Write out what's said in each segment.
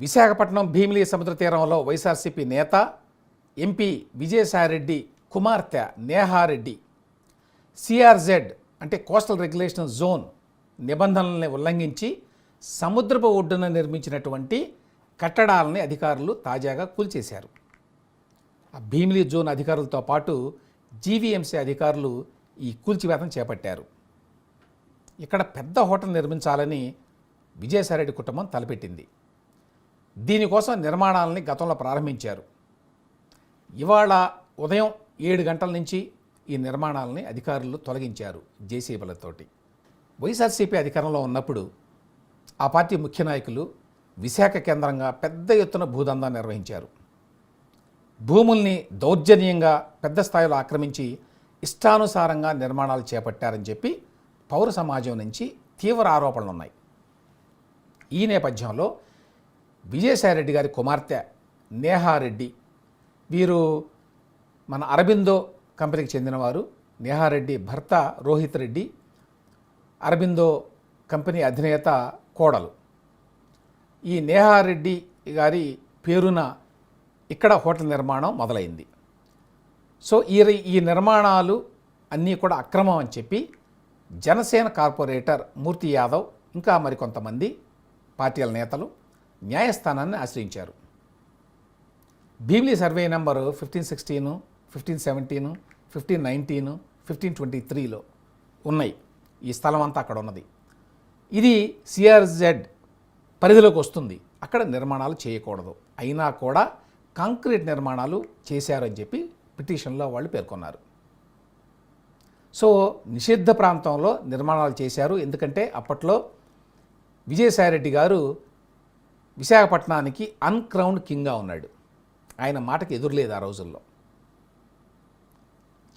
విశాఖపట్నం భీమిలి సముద్ర తీరంలో వైఎస్ఆర్సీపీ నేత ఎంపీ విజయసాయిరెడ్డి కుమార్తె నేహారెడ్డి సిఆర్జెడ్ అంటే కోస్టల్ రెగ్యులేషన్ జోన్ నిబంధనల్ని ఉల్లంఘించి సముద్రపు ఒడ్డున నిర్మించినటువంటి కట్టడాలని అధికారులు తాజాగా కూల్చేశారు. ఆ భీమిలి జోన్ అధికారులతో పాటు జీవీఎంసీ అధికారులు ఈ కూల్చివేతను చేపట్టారు. ఇక్కడ పెద్ద హోటల్ నిర్మించాలని విజయసాయిరెడ్డి కుటుంబం తలపెట్టింది. దీనికోసం నిర్మాణాలని గతంలో ప్రారంభించారు. ఇవాళ ఉదయం 7 గంటల నుంచి ఈ నిర్మాణాలని అధికారులు తొలగించారు జేసీబీలతోటి. వైఎస్ఆర్సీపీ అధికారంలో ఉన్నప్పుడు ఆ పార్టీ ముఖ్య నాయకులు విశాఖ కేంద్రంగా పెద్ద ఎత్తున భూదందా నిర్వహించారు. భూముల్ని దౌర్జన్యంగా పెద్ద స్థాయిలో ఆక్రమించి ఇష్టానుసారంగా నిర్మాణాలు చేపట్టారని చెప్పి పౌర సమాజం నుంచి తీవ్ర ఆరోపణలు ఉన్నాయి. ఈ నేపథ్యంలో విజయసాయిరెడ్డి గారి కుమార్తె నేహారెడ్డి, వీరు మన అరబిందో కంపెనీకి చెందినవారు. నేహారెడ్డి భర్త రోహిత్ రెడ్డి అరబిందో కంపెనీ అధినేత కోడలు. ఈ నేహారెడ్డి గారి పేరున ఇక్కడ హోటల్ నిర్మాణం మొదలైంది. సో ఈ నిర్మాణాలు అన్నీ కూడా అక్రమం అని చెప్పి జనసేన కార్పొరేటర్ మూర్తి యాదవ్ ఇంకా మరికొంతమంది పార్టీల నేతలు న్యాయస్థానాన్ని ఆశ్రయించారు. భీమిలి సర్వే నంబరు 1516, 1517, 1519, 1523లో ఉన్నాయి. ఈ స్థలం అంతా అక్కడ ఉన్నది. ఇది సిఆర్జెడ్ పరిధిలోకి వస్తుంది. అక్కడ నిర్మాణాలు చేయకూడదు. అయినా కూడా కాంక్రీట్ నిర్మాణాలు చేశారని చెప్పి పిటిషన్లో వాళ్ళు పేర్కొన్నారు. సో నిషిద్ధ ప్రాంతంలో నిర్మాణాలు చేశారు. ఎందుకంటే అప్పట్లో విజయసాయిరెడ్డి గారు విశాఖపట్నానికి అన్క్రౌన్డ్ కింగ్గా ఉన్నాడు. ఆయన మాటకి ఎదురులేదు ఆ రోజుల్లో.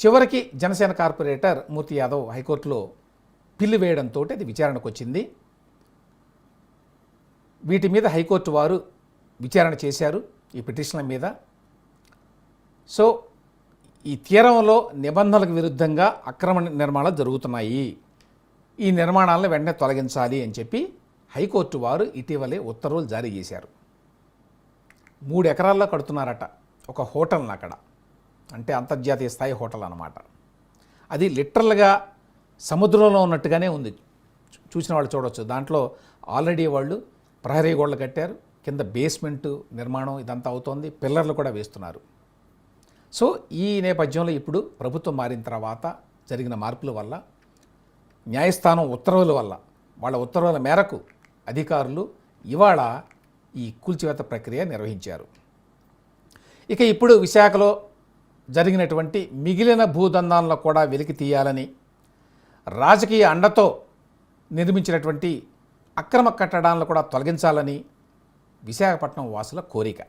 చివరికి జనసేన కార్పొరేటర్ మూర్తి యాదవ్ హైకోర్టులో పిల్లి వేయడంతో అది విచారణకు వచ్చింది. వీటి మీద హైకోర్టు వారు విచారణ చేశారు ఈ పిటిషన్ల మీద. సో ఈ తీరంలో నిబంధనలకు విరుద్ధంగా అక్రమ నిర్మాణాలు జరుగుతున్నాయి, ఈ నిర్మాణాలను వెంటనే తొలగించాలి అని చెప్పి హైకోర్టు వారు ఇటీవలే ఉత్తర్వులు జారీ చేశారు. 3 ఎకరాల్లో కడుతున్నారట ఒక హోటల్ని అక్కడ. అంటే అంతర్జాతీయ స్థాయి హోటల్ అన్నమాట. అది లిటరల్గా సముద్రంలో ఉన్నట్టుగానే ఉంది. చూసిన వాళ్ళు చూడవచ్చు. దాంట్లో ఆల్రెడీ వాళ్ళు ప్రహరీ గోడలు కట్టారు, కింద బేస్మెంట్ నిర్మాణం ఇదంతా అవుతోంది, పిల్లర్లు కూడా వేస్తున్నారు. సో ఈ నేపథ్యంలో ఇప్పుడు ప్రభుత్వం మారిన తర్వాత జరిగిన మార్పుల వల్ల, న్యాయస్థానం ఉత్తర్వుల వల్ల, వాళ్ళ ఉత్తర్వుల మేరకు అధికారులు ఇవాళ ఈ కూల్చివేత ప్రక్రియ నిర్వహించారు. ఇక ఇప్పుడు విశాఖలో జరిగినటువంటి మిగిలిన భూదందాలను కూడా వెలికి తీయాలని, రాజకీయ అండతో నిర్మించినటువంటి అక్రమ కట్టడాలను కూడా తొలగించాలని విశాఖపట్నం వాసుల కోరిక.